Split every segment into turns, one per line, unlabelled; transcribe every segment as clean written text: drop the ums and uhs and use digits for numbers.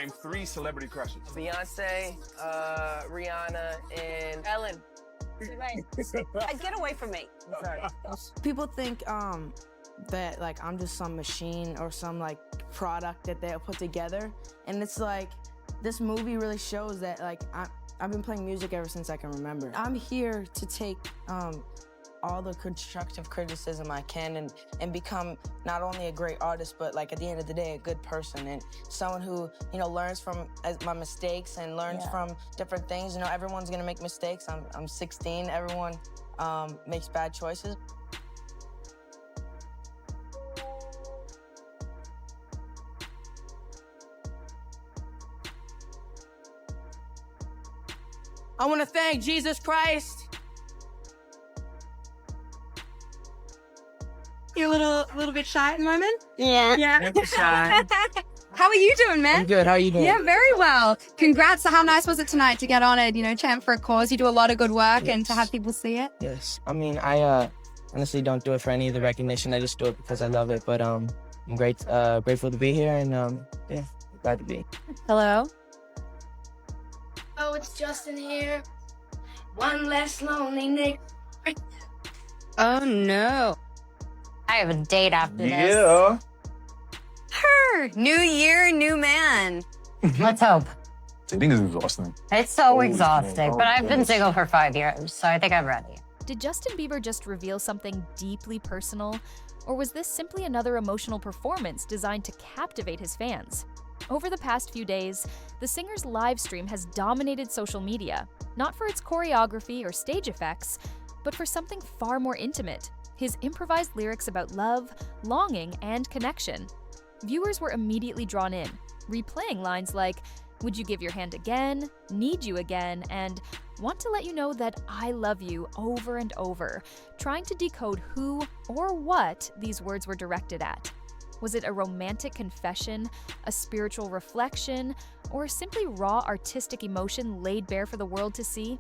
name 3 celebrity crushes.
Beyonce, Rihanna, and Ellen.
Get away from me.
Sorry.
People think that like I'm just some machine or some like product that they'll put together, and it's like this movie really shows that like I've been playing music ever since I can remember. I'm here to take all the constructive criticism I can and become not only a great artist, but like at the end of the day, a good person and someone who, you know, learns from my mistakes and learns from different things. You know, everyone's gonna make mistakes. I'm 16, everyone makes bad choices. I wanna thank Jesus Christ.
You're a little bit shy at the moment?
Yeah.
Yeah.
Shy.
How are you doing, man?
I'm good, how are you doing?
Yeah, very well. Congrats. How nice was it tonight to get honored, you know, champ for a cause? You do a lot of good work and to have people see it.
Yes. I mean, I honestly don't do it for any of the recognition. I just do it because I love it. But I'm grateful to be here and yeah, glad to be.
Hello.
Oh, it's Justin here. One less lonely Nick.
Oh, no.
I have a date after this.
Yeah.
New year, new man. Let's hope.
Dating is exhausting.
It's so exhausting, but I've been single for 5 years, so I think I'm ready.
Did Justin Bieber just reveal something deeply personal? Or was this simply another emotional performance designed to captivate his fans? Over the past few days, the singer's live stream has dominated social media, not for its choreography or stage effects, but for something far more intimate: his improvised lyrics about love, longing, and connection. Viewers were immediately drawn in, replaying lines like, "Would you give your hand again?" "Need you again?" and "Want to let you know that I love you" over and over, trying to decode who or what these words were directed at. Was it a romantic confession, a spiritual reflection, or simply raw artistic emotion laid bare for the world to see?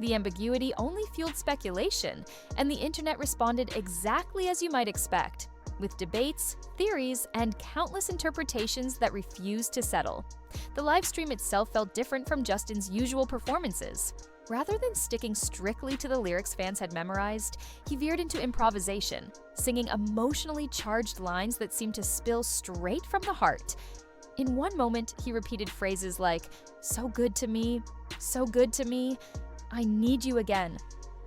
The ambiguity only fueled speculation, and the internet responded exactly as you might expect, with debates, theories, and countless interpretations that refused to settle. The live stream itself felt different from Justin's usual performances. Rather than sticking strictly to the lyrics fans had memorized, he veered into improvisation, singing emotionally charged lines that seemed to spill straight from the heart. In one moment, he repeated phrases like, "So good to me," "So good to me," "I need you again,"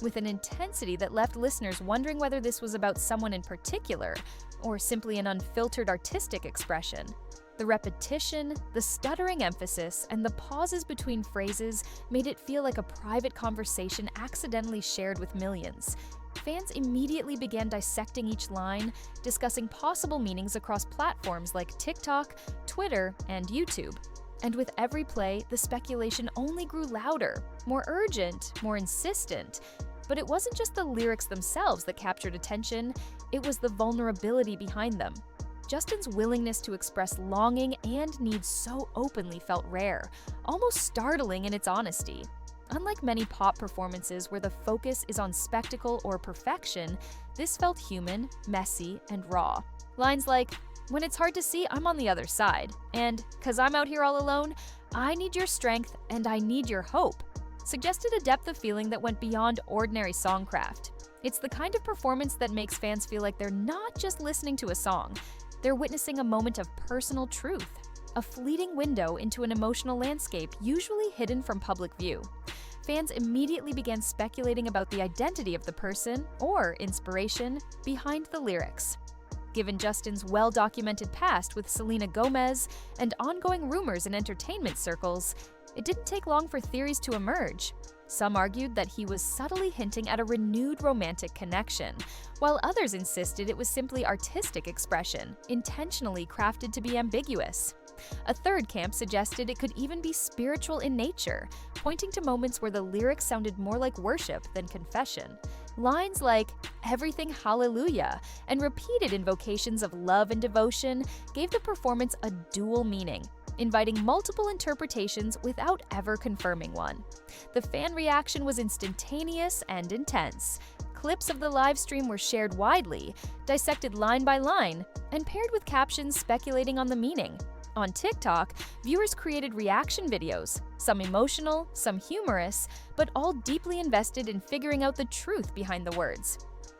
with an intensity that left listeners wondering whether this was about someone in particular, or simply an unfiltered artistic expression. The repetition, the stuttering emphasis, and the pauses between phrases made it feel like a private conversation accidentally shared with millions. Fans immediately began dissecting each line, discussing possible meanings across platforms like TikTok, Twitter, and YouTube. And with every play, the speculation only grew louder, more urgent, more insistent. But it wasn't just the lyrics themselves that captured attention, it was the vulnerability behind them. Justin's willingness to express longing and need so openly felt rare, almost startling in its honesty. Unlike many pop performances where the focus is on spectacle or perfection, this felt human, messy, and raw. Lines like, "When it's hard to see, I'm on the other side," and "'Cause I'm out here all alone, I need your strength and I need your hope," suggested a depth of feeling that went beyond ordinary songcraft. It's the kind of performance that makes fans feel like they're not just listening to a song, they're witnessing a moment of personal truth, a fleeting window into an emotional landscape usually hidden from public view. Fans immediately began speculating about the identity of the person, or inspiration, behind the lyrics. Given Justin's well-documented past with Selena Gomez and ongoing rumors in entertainment circles, it didn't take long for theories to emerge. Some argued that he was subtly hinting at a renewed romantic connection, while others insisted it was simply artistic expression, intentionally crafted to be ambiguous. A third camp suggested it could even be spiritual in nature, pointing to moments where the lyrics sounded more like worship than confession. Lines like "everything hallelujah" and repeated invocations of love and devotion gave the performance a dual meaning, inviting multiple interpretations without ever confirming one. The fan reaction was instantaneous and intense. Clips of the live stream were shared widely, dissected line by line, and paired with captions speculating on the meaning. On TikTok, viewers created reaction videos, some emotional, some humorous, but all deeply invested in figuring out the truth behind the words.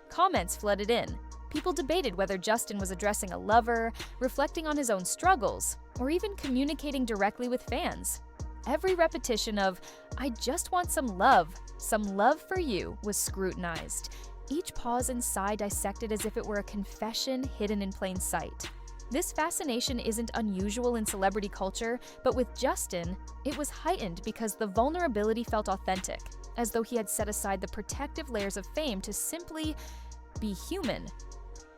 Comments flooded in. People debated whether Justin was addressing a lover, reflecting on his own struggles, or even communicating directly with fans. Every repetition of, "I just want some love for you," was scrutinized. Each pause and sigh dissected as if it were a confession hidden in plain sight. This fascination isn't unusual in celebrity culture, but with Justin, it was heightened because the vulnerability felt authentic, as though he had set aside the protective layers of fame to simply be human.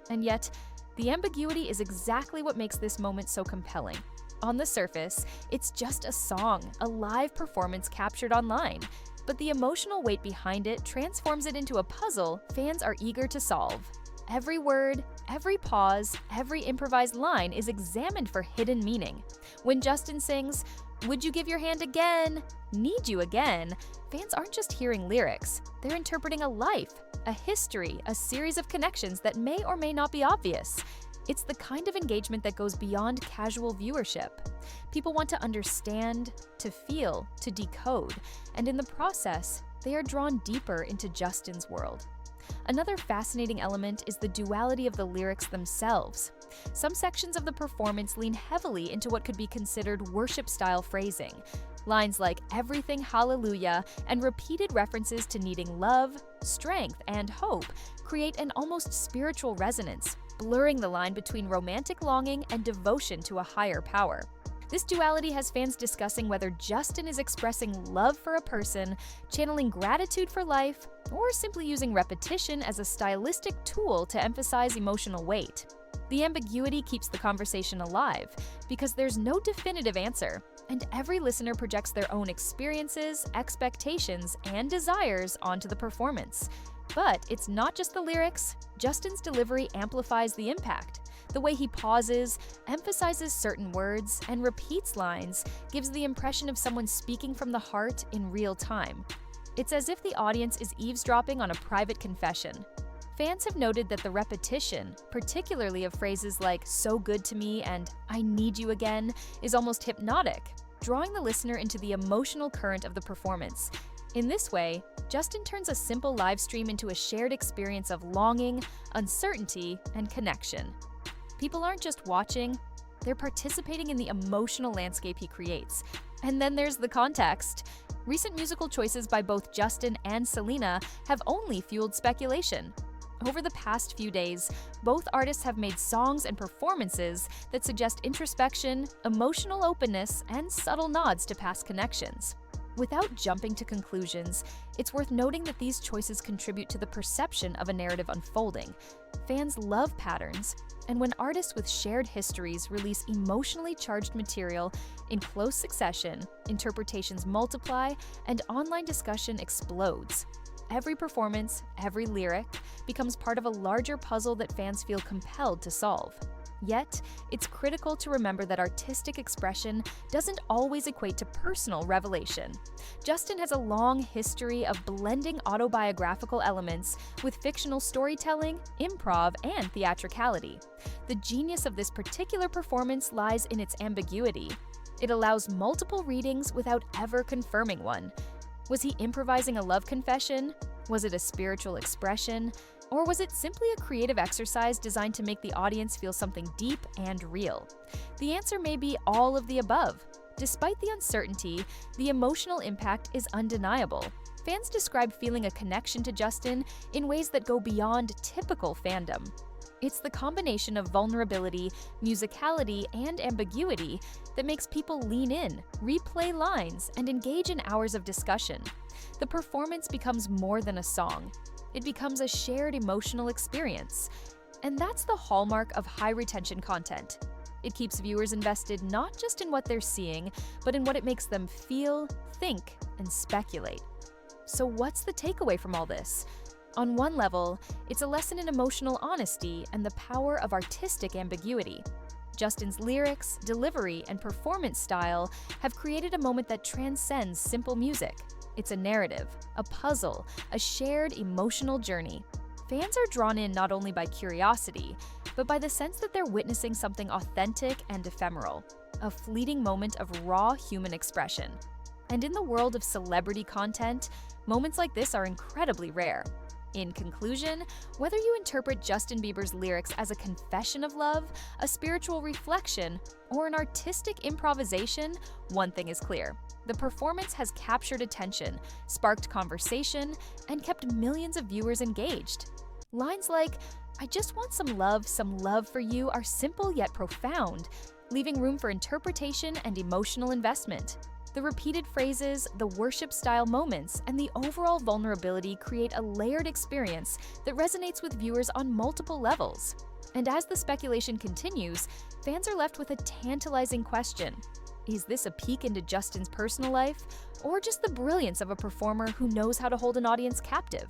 And yet, the ambiguity is exactly what makes this moment so compelling. On the surface, it's just a song, a live performance captured online, but the emotional weight behind it transforms it into a puzzle fans are eager to solve. Every word, every pause, every improvised line is examined for hidden meaning. When Justin sings, "Would you give your hand again? Need you again?" fans aren't just hearing lyrics, they're interpreting a life, a history, a series of connections that may or may not be obvious. It's the kind of engagement that goes beyond casual viewership. People want to understand, to feel, to decode, and in the process, they are drawn deeper into Justin's world. Another fascinating element is the duality of the lyrics themselves. Some sections of the performance lean heavily into what could be considered worship-style phrasing. Lines like "everything hallelujah" and repeated references to needing love, strength, and hope create an almost spiritual resonance, blurring the line between romantic longing and devotion to a higher power. This duality has fans discussing whether Justin is expressing love for a person, channeling gratitude for life, or simply using repetition as a stylistic tool to emphasize emotional weight. The ambiguity keeps the conversation alive because there's no definitive answer, and every listener projects their own experiences, expectations, and desires onto the performance. But it's not just the lyrics. Justin's delivery amplifies the impact. The way he pauses, emphasizes certain words, and repeats lines gives the impression of someone speaking from the heart in real time. It's as if the audience is eavesdropping on a private confession. Fans have noted that the repetition, particularly of phrases like "so good to me" and "I need you again," is almost hypnotic, drawing the listener into the emotional current of the performance. In this way, Justin turns a simple live stream into a shared experience of longing, uncertainty, and connection. People aren't just watching, they're participating in the emotional landscape he creates. And then there's the context. Recent musical choices by both Justin and Selena have only fueled speculation. Over the past few days, both artists have made songs and performances that suggest introspection, emotional openness, and subtle nods to past connections. Without jumping to conclusions, it's worth noting that these choices contribute to the perception of a narrative unfolding. Fans love patterns, and when artists with shared histories release emotionally charged material in close succession, interpretations multiply, and online discussion explodes. Every performance, every lyric, becomes part of a larger puzzle that fans feel compelled to solve. Yet, it's critical to remember that artistic expression doesn't always equate to personal revelation. Justin has a long history of blending autobiographical elements with fictional storytelling, improv, and theatricality. The genius of this particular performance lies in its ambiguity. It allows multiple readings without ever confirming one. Was he improvising a love confession? Was it a spiritual expression? Or was it simply a creative exercise designed to make the audience feel something deep and real? The answer may be all of the above. Despite the uncertainty, the emotional impact is undeniable. Fans describe feeling a connection to Justin in ways that go beyond typical fandom. It's the combination of vulnerability, musicality, and ambiguity that makes people lean in, replay lines, and engage in hours of discussion. The performance becomes more than a song. It becomes a shared emotional experience. And that's the hallmark of high-retention content. It keeps viewers invested not just in what they're seeing, but in what it makes them feel, think, and speculate. So what's the takeaway from all this? On one level, it's a lesson in emotional honesty and the power of artistic ambiguity. Justin's lyrics, delivery, and performance style have created a moment that transcends simple music. It's a narrative, a puzzle, a shared emotional journey. Fans are drawn in not only by curiosity, but by the sense that they're witnessing something authentic and ephemeral. a fleeting moment of raw human expression. And in the world of celebrity content, moments like this are incredibly rare. In conclusion, whether you interpret Justin Bieber's lyrics as a confession of love, a spiritual reflection, or an artistic improvisation, one thing is clear. The performance has captured attention, sparked conversation, and kept millions of viewers engaged. Lines like, "I just want some love for you" are simple yet profound, leaving room for interpretation and emotional investment. The repeated phrases, the worship-style moments, and the overall vulnerability create a layered experience that resonates with viewers on multiple levels. And as the speculation continues, fans are left with a tantalizing question. Is this a peek into Justin's personal life, or just the brilliance of a performer who knows how to hold an audience captive?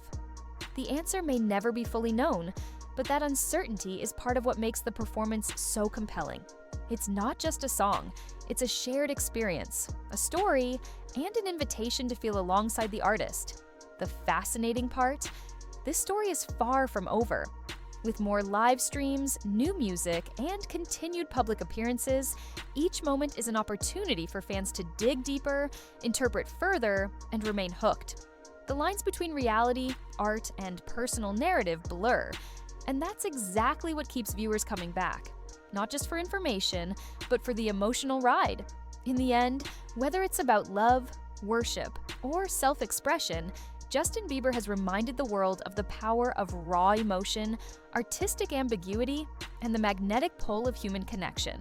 The answer may never be fully known, but that uncertainty is part of what makes the performance so compelling. It's not just a song, it's a shared experience, a story, and an invitation to feel alongside the artist. The fascinating part? This story is far from over. With more live streams, new music, and continued public appearances, each moment is an opportunity for fans to dig deeper, interpret further, and remain hooked. The lines between reality, art, and personal narrative blur, and that's exactly what keeps viewers coming back. Not just for information, but for the emotional ride. In the end, whether it's about love, worship, or self-expression, Justin Bieber has reminded the world of the power of raw emotion, artistic ambiguity, and the magnetic pull of human connection.